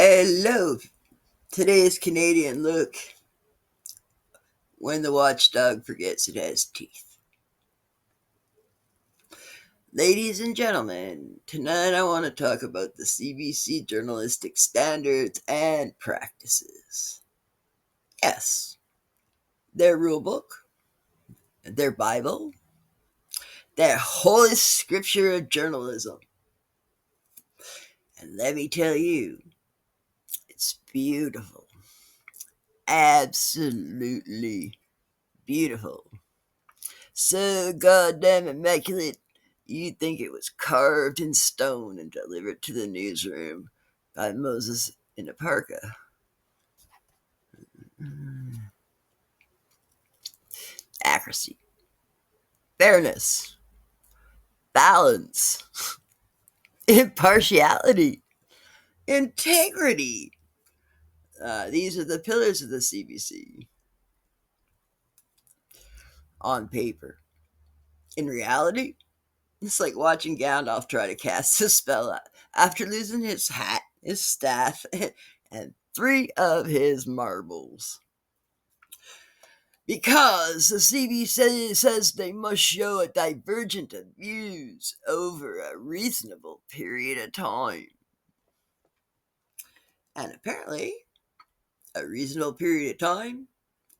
Hello, today's Canadian look when the watchdog forgets it has teeth. Ladies and gentlemen, tonight I want to talk about the CBC journalistic standards and practices. Yes, their rulebook, their Bible, their holy scripture of journalism. And let me tell you, it's beautiful. Absolutely beautiful. So goddamn immaculate, you'd think it was carved in stone and delivered to the newsroom by Moses in a parka. Accuracy, fairness, balance, impartiality, integrity. These are the pillars of the CBC on paper. In reality, it's like watching Gandalf try to cast a spell after losing his hat, his staff, and three of his marbles. Because the CBC says they must show a divergence of views over a reasonable period of time. And apparently, a reasonable period of time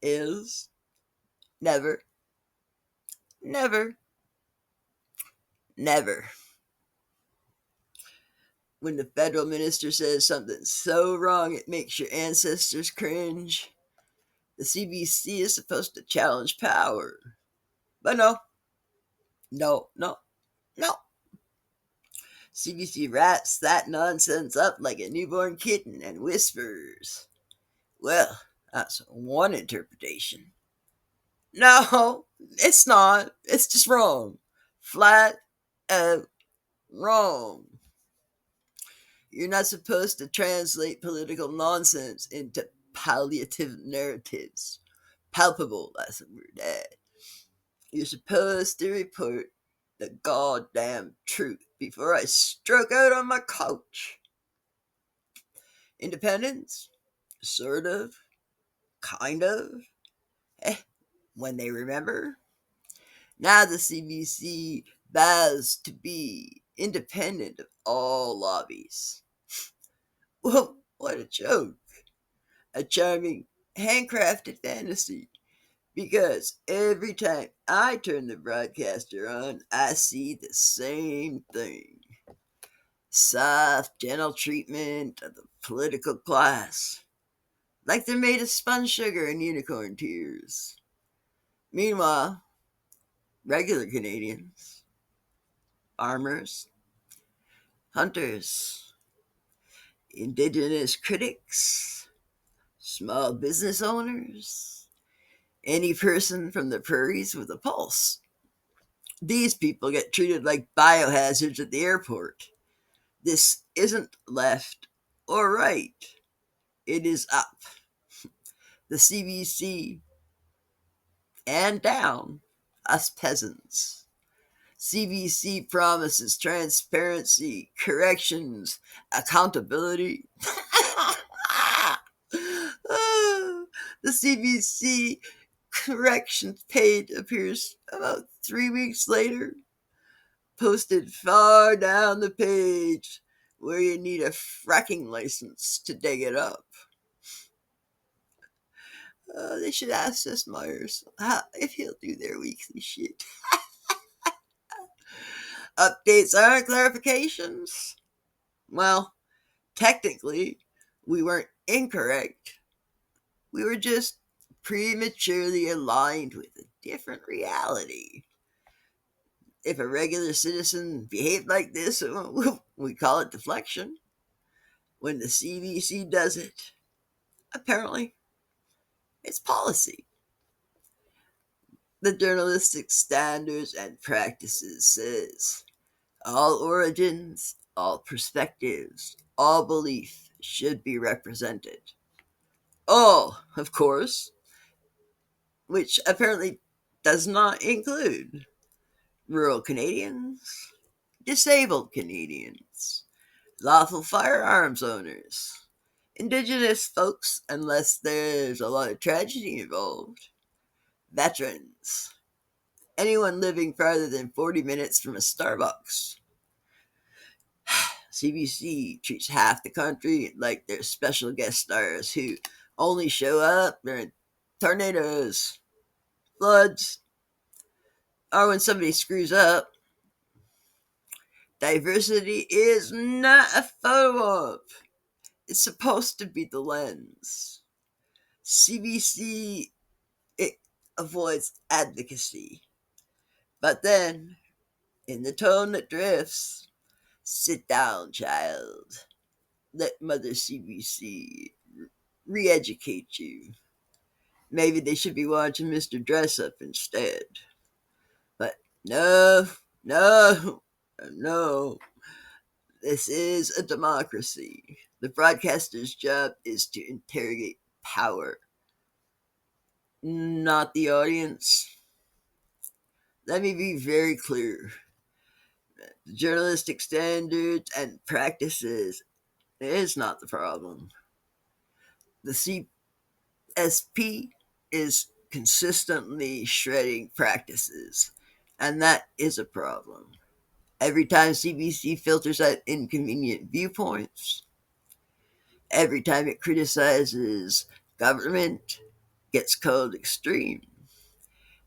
is never, never, never. When the federal minister says something so wrong it makes your ancestors cringe, the CBC is supposed to challenge power. But no, no, no, no. CBC wraps that nonsense up like a newborn kitten and whispers, well, that's one interpretation. No, it's not. It's just wrong. Flat out wrong. You're not supposed to translate political nonsense into palliative narratives. Palpable, that's the word. You're supposed to report the goddamn truth before I stroke out on my couch. Independence? Sort of. Kind of. Eh, when they remember. Now the CBC vows to be independent of all lobbies. Well, what a joke. A charming, handcrafted fantasy. Because every time I turn the broadcaster on, I see the same thing. Soft, gentle treatment of the political class. Like they're made of spun sugar and unicorn tears. Meanwhile, regular Canadians, farmers, hunters, indigenous critics, small business owners, any person from the prairies with a pulse. These people get treated like biohazards at the airport. This isn't left or right. It is up. The CBC and down, us peasants. CBC promises transparency, corrections, accountability. The CBC corrections page appears about 3 weeks later, posted far down the page where you need a fracking license to dig it up. They should ask us Myers if he'll do their weekly shit. Updates aren't clarifications. Well, technically, we weren't incorrect. We were just prematurely aligned with a different reality. If a regular citizen behaved like this, we call it deflection. When the CBC does it, apparently, it's policy. The journalistic standards and practices says all origins, all perspectives, all belief should be represented. All, of course, which apparently does not include rural Canadians, disabled Canadians, lawful firearms owners, Indigenous folks, unless there's a lot of tragedy involved. Veterans. Anyone living farther than 40 minutes from a Starbucks. CBC treats half the country like they're special guest stars who only show up during tornadoes, floods, or when somebody screws up. Diversity is not a photo op. It's supposed to be the lens. CBC, it avoids advocacy. But then, in the tone that drifts, sit down, child. Let Mother CBC re educate you. Maybe they should be watching Mr. Dress Up instead. But no, no, no. This is a democracy. The broadcaster's job is to interrogate power, not the audience. Let me be very clear. The journalistic standards and practices is not the problem. The CSP is consistently shredding practices, and that is a problem. Every time CBC filters out inconvenient viewpoints, every time it criticizes government, gets called extreme.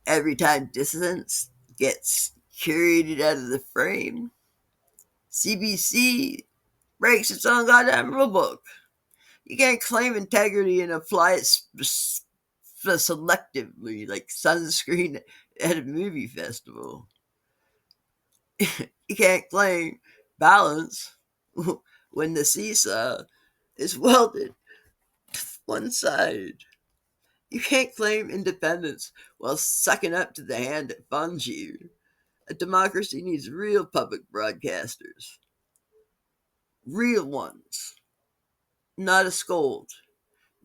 Every time dissidence gets curated out of the frame, CBC breaks its own goddamn rulebook. You can't claim integrity and apply it selectively, like sunscreen at a movie festival. You can't claim balance when the seesaw is welded to one side. You can't claim independence while sucking up to the hand that funds you. A democracy needs real public broadcasters. Real ones. Not a scold.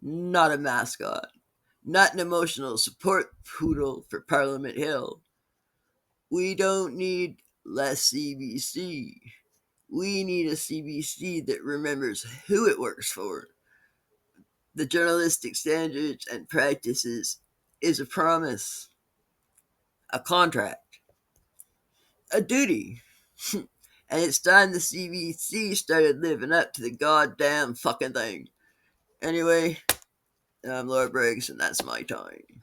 Not a mascot. Not an emotional support poodle for Parliament Hill. We don't need less CBC. We need a CBC that remembers who it works for. The journalistic standards and practices is a promise, a contract, a duty. And it's time the CBC started living up to the goddamn fucking thing. Anyway, I'm Laura Briggs, and that's my time.